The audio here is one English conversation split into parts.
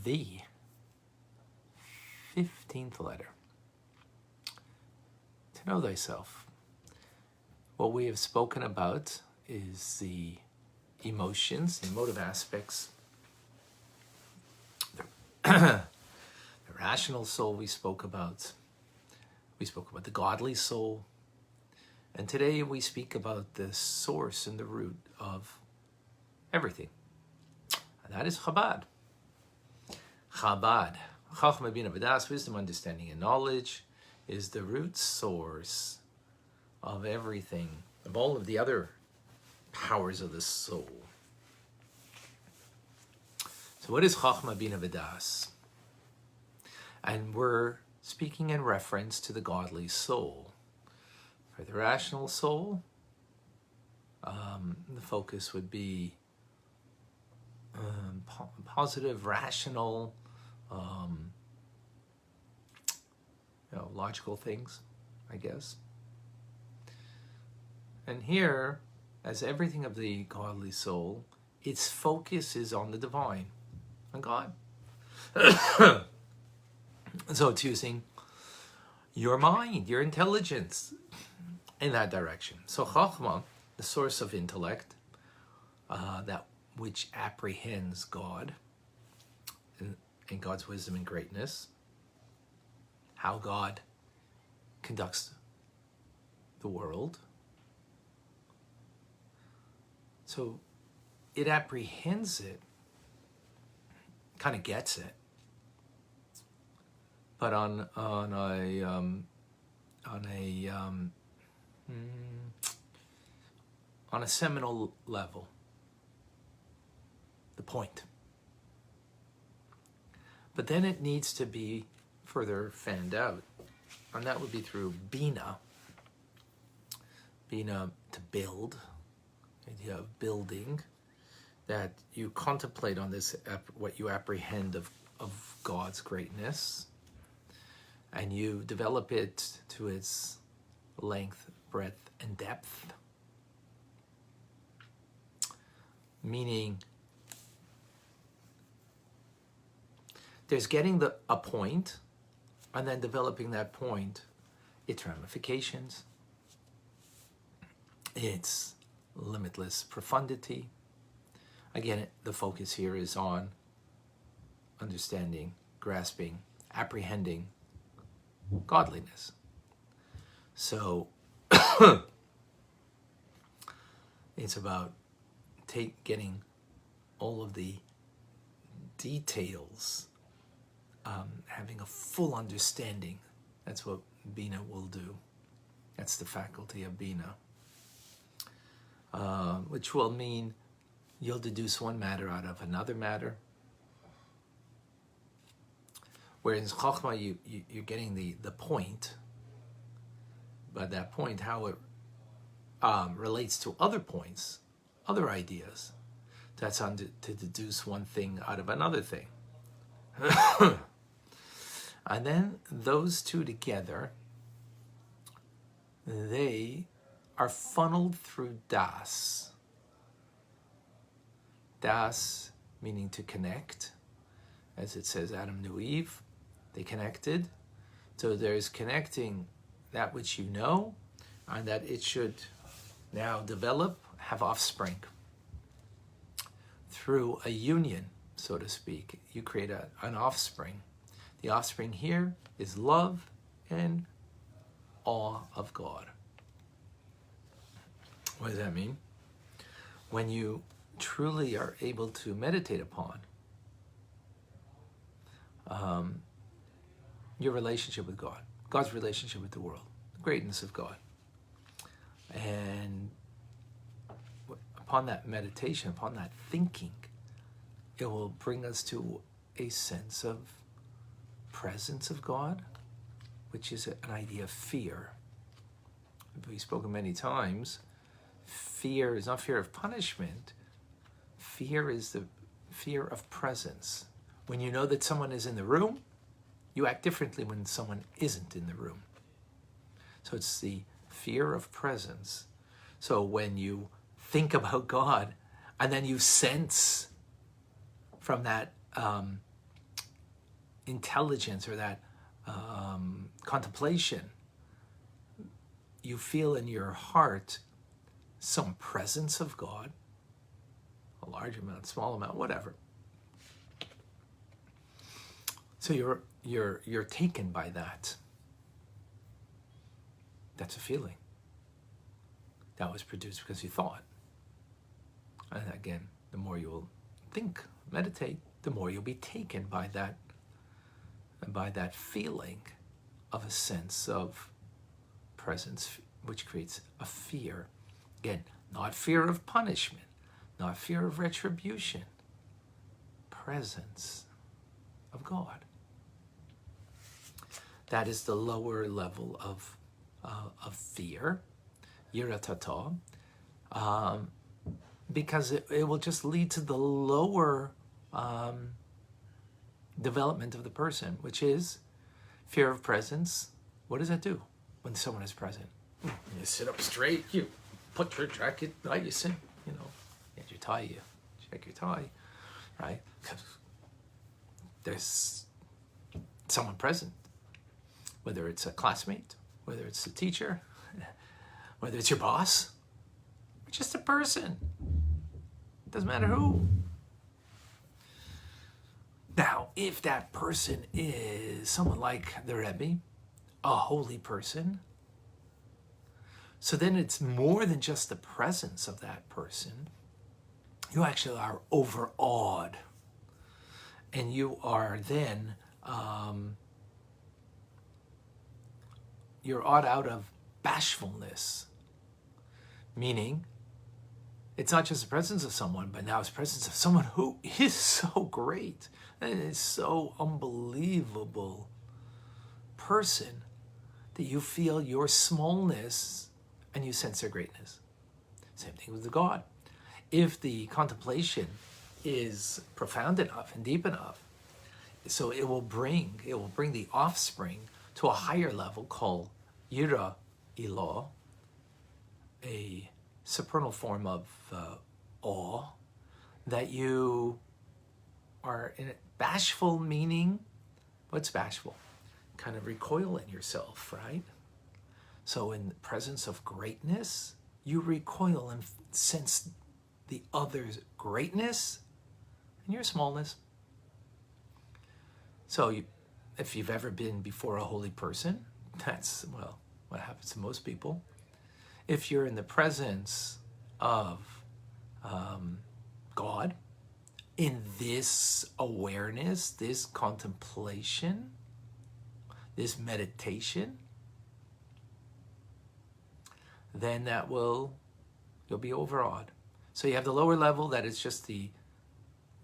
the 15th letter. To know thyself. What we have spoken about is the emotions, the emotive aspects, the rational soul we spoke about. We spoke about the godly soul. And today we speak about the source and the root of everything. And that is Chabad. Chabad. Chachma Bina V'das, wisdom, understanding, and knowledge, is the root source of everything, of all of the other powers of the soul. So what is Chachma Bina V'das? And we're speaking in reference to the godly soul. For the rational soul, the focus would be positive, rational, logical things, I guess. And here, as everything of the godly soul, its focus is on the divine, on God. So it's using your mind, your intelligence in that direction. So Chachma, the source of intellect, that which apprehends God and God's wisdom and greatness, how God conducts the world. So it apprehends it, kind of gets it, but on a seminal level, the point. But then it needs to be further fanned out, and that would be through Bina. Bina, to build, the idea of building, that you contemplate on this, what you apprehend of God's greatness, and you develop it to its length, breadth, and depth. Meaning, there's getting a point, and then developing that point, its ramifications, its limitless profundity. Again, the focus here is on understanding, grasping, apprehending godliness. So it's about getting all of the details, having a full understanding. That's what Bina will do. That's the faculty of Bina, which will mean you'll deduce one matter out of another matter. Whereas Chachma, you're getting the point, but that point, how it relates to other points, other ideas. That's to deduce one thing out of another thing. And then those two together, they are funneled through Das. Das meaning to connect. As it says, Adam knew Eve. They connected. So there's connecting that which you know, and that it should now develop, have offspring. Through a union, so to speak, you create an offspring. The offspring here is love and awe of God. What does that mean? When you truly are able to meditate upon your relationship with God, God's relationship with the world, the greatness of God. And upon that meditation, upon that thinking, it will bring us to a sense of presence of God, which is an idea of fear. We've spoken many times. Fear is not fear of punishment. Fear is the fear of presence. When you know that someone is in the room, you act differently when someone isn't in the room. So it's the fear of presence. So when you think about God, and then you sense from that intelligence or that contemplation, you feel in your heart some presence of God, a large amount, small amount, whatever. So you're taken by that. That's a feeling that was produced because you thought. And again, the more you'll think, meditate, the more you'll be taken by that feeling of a sense of presence, which creates a fear. Again, not fear of punishment, not fear of retribution, presence of God. That is the lower level of fear, yiratata, because it will just lead to the lower development of the person, which is fear of presence. What does that do when someone is present? You sit up straight, you put your jacket, right? You sit, get your tie, you check your tie, right? Because there's someone present, whether it's a classmate, whether it's a teacher, whether it's your boss, or just a person. Doesn't matter who. Now, if that person is someone like the Rebbe, a holy person, so then it's more than just the presence of that person. You actually are overawed. And you are then, you're awed out of bashfulness. Meaning, it's not just the presence of someone, but now it's the presence of someone who is so great and is so unbelievable person that you feel your smallness and you sense their greatness. Same thing with the God. If the contemplation is profound enough and deep enough, so it will bring the offspring to a higher level called Yira Ilah, a supernal form of awe, that you are in it. Bashful meaning, what's bashful? Kind of recoil in yourself, right? So in the presence of greatness, you recoil and sense the other's greatness and your smallness. So if you've ever been before a holy person, that's, well, what happens to most people. If you're in the presence of God, in this awareness, this contemplation, this meditation, then you'll be overawed. So you have the lower level, that is just the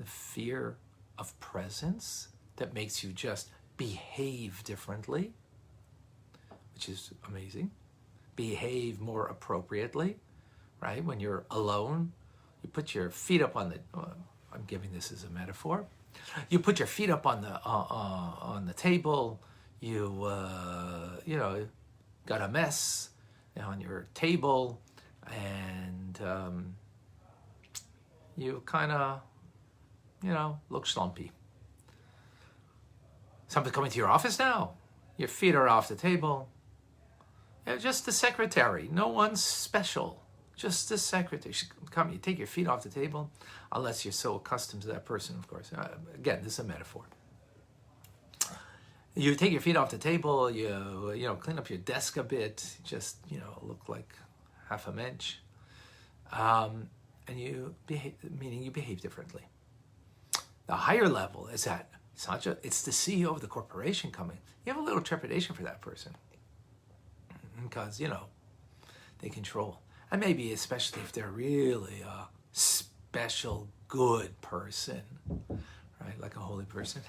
fear of presence that makes you just behave differently, which is amazing. Behave more appropriately, right? When you're alone, you put your feet up on the, I'm giving this as a metaphor. You put your feet up on the table, you got a mess on your table, and you kind of, look slumpy. Something's coming to your office now. Your feet are off the table. Just the secretary. No one's special. Just the secretary. Come, you take your feet off the table, unless you're so accustomed to that person, of course. Again, this is a metaphor. You take your feet off the table, you clean up your desk a bit, just, look like half a mensch. And you behave, meaning you behave differently. The higher level is that it's the CEO of the corporation coming. You have a little trepidation for that person because, they control. And maybe especially if they're really a special good person, right? Like a holy person.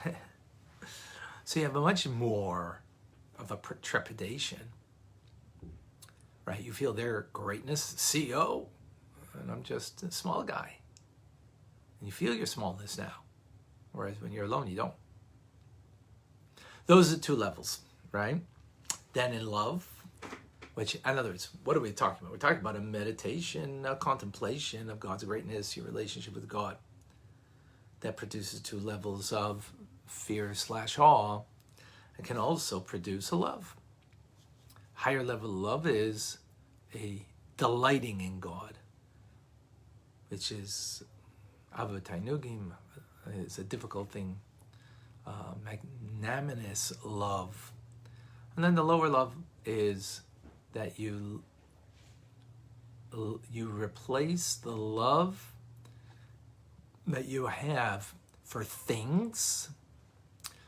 So you have a much more of a trepidation, right? You feel their greatness, CEO, and I'm just a small guy. And you feel your smallness now. Whereas when you're alone, you don't. Those are two levels, right? Then in love, which, in other words, what are we talking about? We're talking about a meditation, a contemplation of God's greatness, your relationship with God, that produces two levels of fear/awe, it can also produce a love. Higher level of love is a delighting in God, which is Ava Tainugim, is a difficult thing. Magnanimous love. And then the lower love is that you replace the love that you have for things,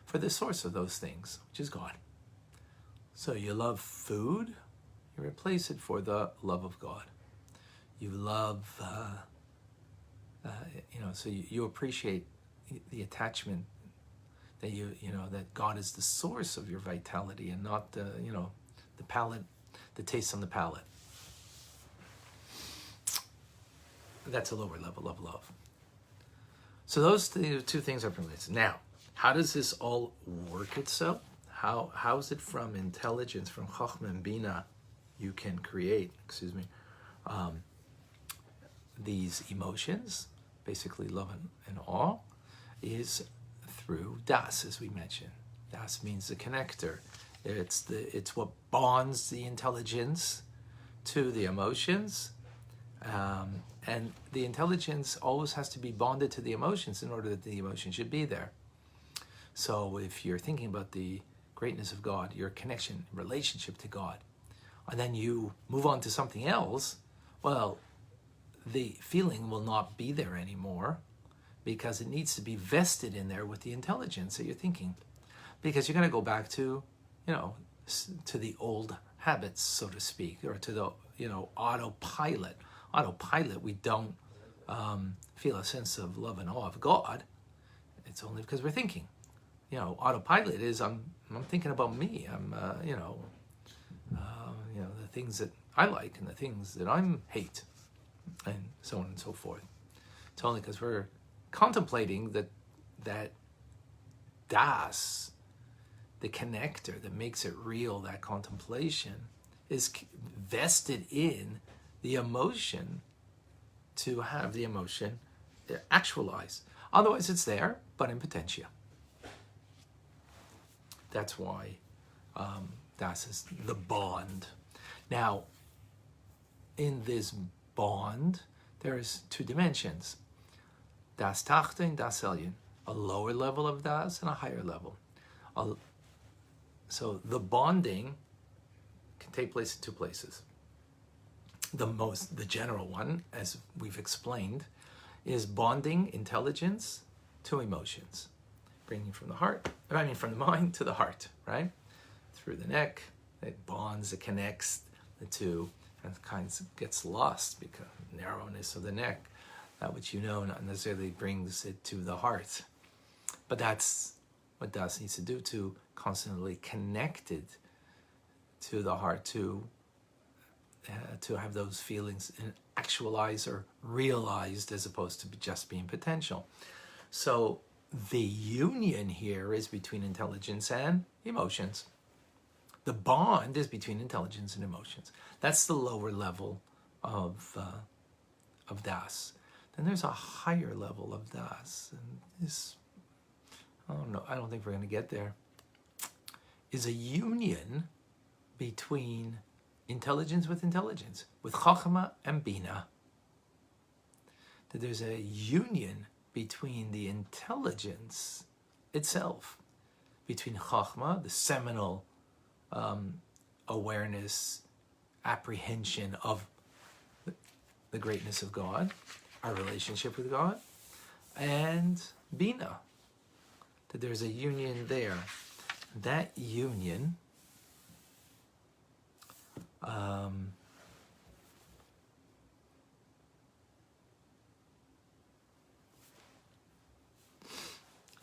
for the source of those things, which is God. So you love food, you replace it for the love of God. You love, so you appreciate the attachment that that God is the source of your vitality and not the palate, the taste on the palate. That's a lower level of love. So those two things are related. Now, how does this all work itself? How is it from intelligence, from Chachma and Bina, you can create, these emotions, basically love and awe, is through Das, as we mentioned. Das means the connector. It's what bonds the intelligence to the emotions, and the intelligence always has to be bonded to the emotions in order that the emotion should be there. So if you're thinking about the greatness of God, your connection, relationship to God, and then you move on to something else, well, the feeling will not be there anymore because it needs to be vested in there with the intelligence that you're thinking. Because you're going to go back to, to the old habits, so to speak, or to the, autopilot. Autopilot, we don't feel a sense of love and awe of God. It's only because we're thinking. Autopilot is I'm thinking about me. I'm, the things that I like and the things that I hate, and so on and so forth. It's only because we're contemplating that Das, the connector that makes it real, that contemplation, is vested in the emotion to have the emotion actualize. Otherwise, it's there, but in potentia. That's why Das is the bond. Now, in this bond, there's two dimensions. Das Tachte and Das Elyon. A lower level of Das and a higher level. So the bonding can take place in two places. The general one, as we've explained, is bonding intelligence to emotions. Bringing from the mind to the heart, right? Through the neck, it bonds, it connects the two, and kind of gets lost because narrowness of the neck, that which not necessarily brings it to the heart. But that's what Das needs to do, to constantly connect it to the heart, to have those feelings actualized or realized as opposed to just being potential. So the union here is between intelligence and emotions. The bond is between intelligence and emotions. That's the lower level of Das. Then there's a higher level of Das, and this, I don't think we're going to get there, is a union between intelligence, with Chachma and Bina. That there's a union between the intelligence itself, between Chachma, the seminal awareness, apprehension of the greatness of God, our relationship with God, and Bina, that there's a union there. That union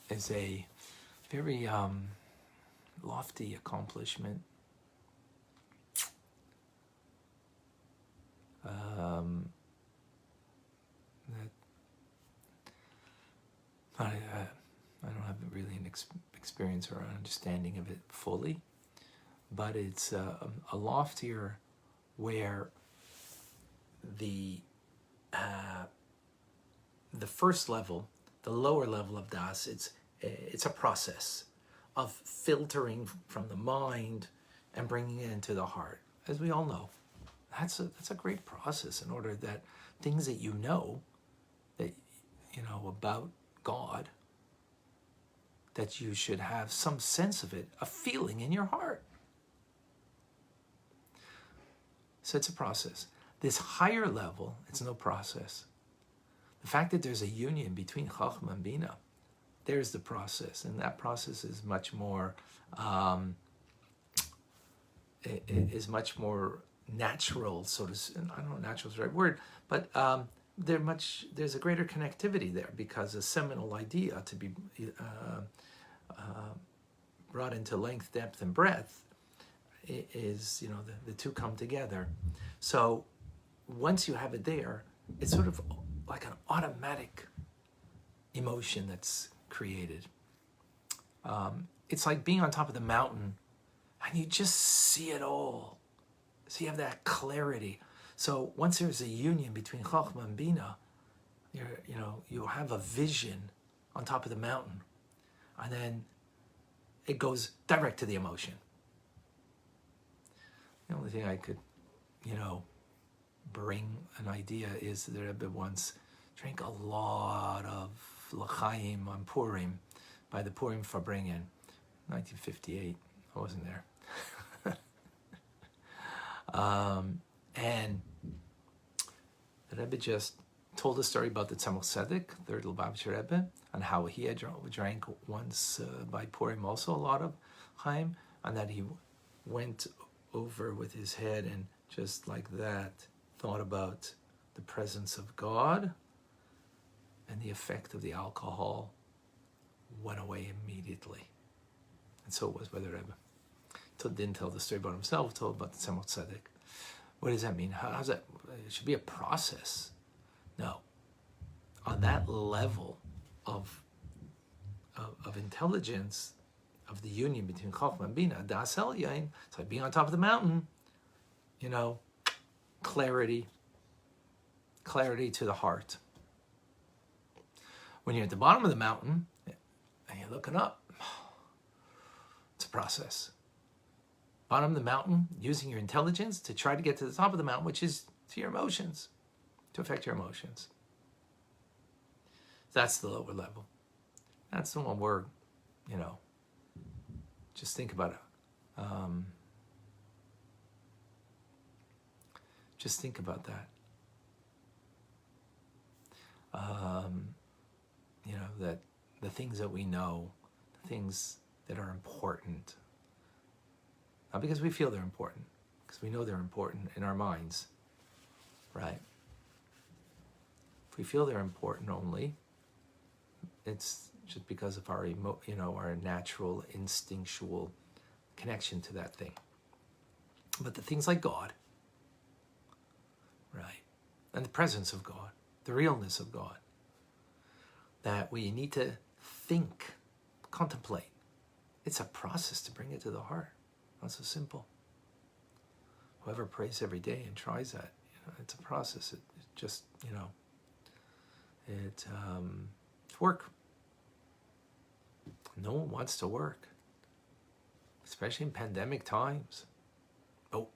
is a very lofty accomplishment. That I don't have really an experience or an understanding of it fully, but it's a loftier, where the first level, the lower level of Das, it's it's a process of filtering from the mind and bringing it into the heart. As we all know, that's a great process in order that things that you know, that you know about God, that you should have some sense of it, a feeling in your heart. So it's a process. This higher level, it's no process. The fact that there's a union between Chachma and Bina, there's the process, and that process is much more natural, so to say. I don't know if natural is the right word, but there's a greater connectivity there, because a seminal idea to be brought into length, depth, and breadth is, you know, the two come together. So once you have it there, it's sort of like an automatic emotion that's created. It's like being on top of the mountain and you just see it all. So you have that clarity. So once there's a union between Chachma and Bina, you'll have a vision on top of the mountain, and then it goes direct to the emotion. The only thing I could, bring an idea is that Rebbe once drank a lot of l'chaim on Purim by the Purim Farbrengen, 1958. I wasn't there. And the Rebbe just told a story about the Tzemach Tzedek, third Lubavitcher Rebbe, and how he had drank once by Purim also a lot of Chaim, and that he went over with his head and just like that thought about the presence of God, and the effect of the alcohol went away immediately. And so it was by the Rebbe. Didn't tell the story about himself, told about the Tzemach Tzedek. What does that mean? How's that? It should be a process. No. On that level of intelligence, of the union between Chachma and Bina, Das El Yain, it's like being on top of the mountain, clarity to the heart. When you're at the bottom of the mountain and you're looking up, it's a process. Bottom of the mountain, using your intelligence to try to get to the top of the mountain, which is to your emotions, to affect your emotions. That's the lower level. That's the one where, just think about it. Just think about that. That the things that we know, the things that are important, not because we feel they're important, because we know they're important in our minds, right? If we feel they're important only, it's just because of our our natural instinctual connection to that thing. But the things like God, right, and the presence of God, the realness of God, that we need to think, contemplate. It's a process to bring it to the heart. Not so simple. Whoever prays every day and tries that, it's a process. It just, it's work. No one wants to work, especially in pandemic times. Oh,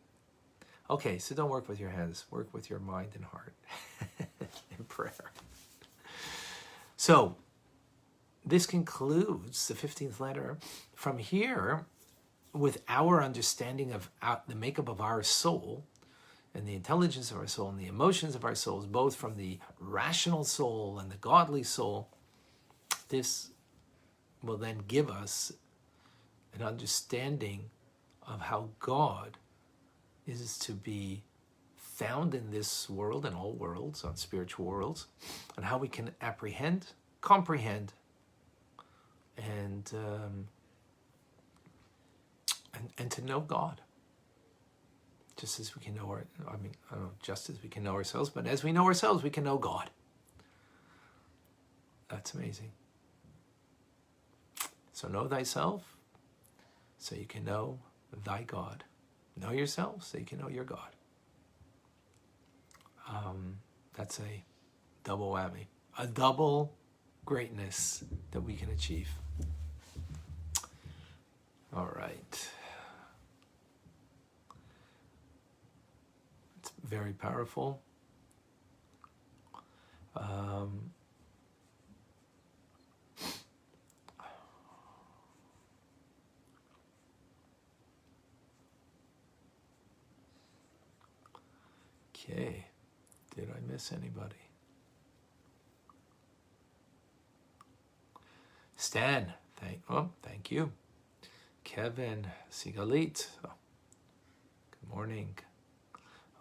okay, so don't work with your hands. Work with your mind and heart in prayer. So, this concludes the 15th letter. From here, with our understanding of the makeup of our soul and the intelligence of our soul and the emotions of our souls, both from the rational soul and the godly soul, this will then give us an understanding of how God is to be found in this world and all worlds, on spiritual worlds, and how we can apprehend, comprehend, and to know God. Just as we can know just as we can know ourselves, but as we know ourselves, we can know God. That's amazing. So know thyself, so you can know thy God. Know yourself, so you can know your God. That's a double whammy, a double greatness that we can achieve. All right. It's very powerful. Okay. Did I miss anybody? Stan, thank you. Kevin, Sigalit, good morning.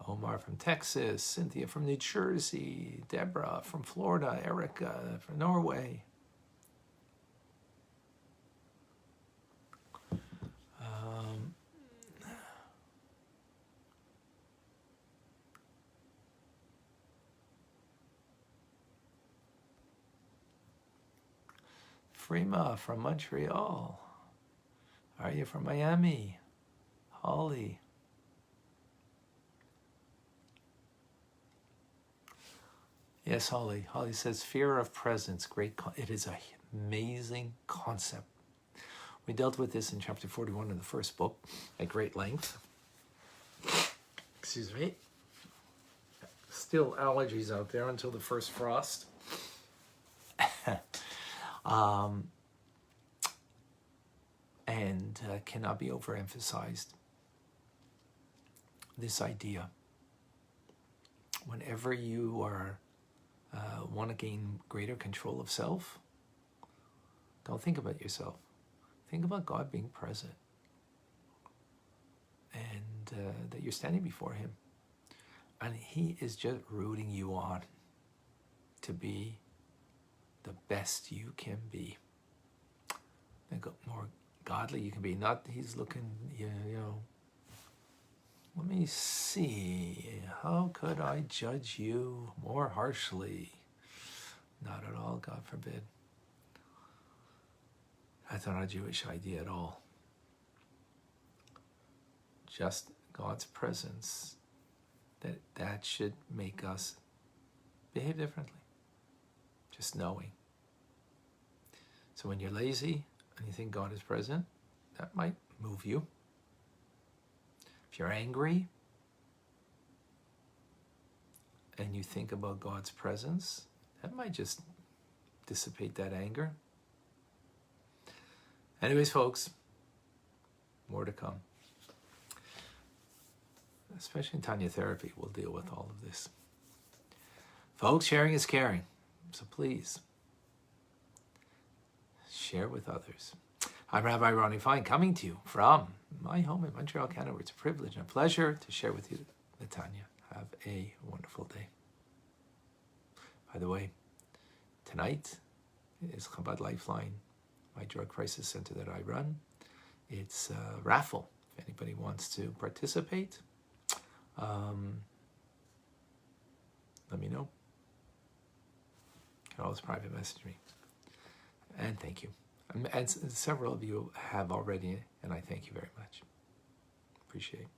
Omar from Texas, Cynthia from New Jersey, Deborah from Florida, Erica from Norway. Frima from Montreal. Are you from Miami? Holly. Yes, Holly. Holly says, fear of presence. Great. It is an amazing concept. We dealt with this in chapter 41 of the first book at great length. Excuse me. Still allergies out there until the first frost. And cannot be overemphasized. This idea. Whenever you are want to gain greater control of self, don't think about yourself. Think about God being present, and that you're standing before Him, and He is just rooting you on to be the best you can be. The more godly you can be. Not He's looking, you know. Let me see. How could I judge you more harshly? Not at all, God forbid. That's not a Jewish idea at all. Just God's presence, that should make us behave differently. Just knowing. So when you're lazy and you think God is present, that might move you. If you're angry and you think about God's presence, that might just dissipate that anger. Anyways, folks, more to come. Especially in Tanya Therapy, we'll deal with all of this. Folks, sharing is caring. So please, share with others. I'm Rabbi Ronnie Fine, coming to you from my home in Montreal, Canada, where it's a privilege and a pleasure to share with you, Netanya. Have a wonderful day. By the way, tonight is Chabad Lifeline, my drug crisis center that I run. It's a raffle. If anybody wants to participate, let me know. You can always private message me. And thank you. And several of you have already, and I thank you very much. Appreciate it.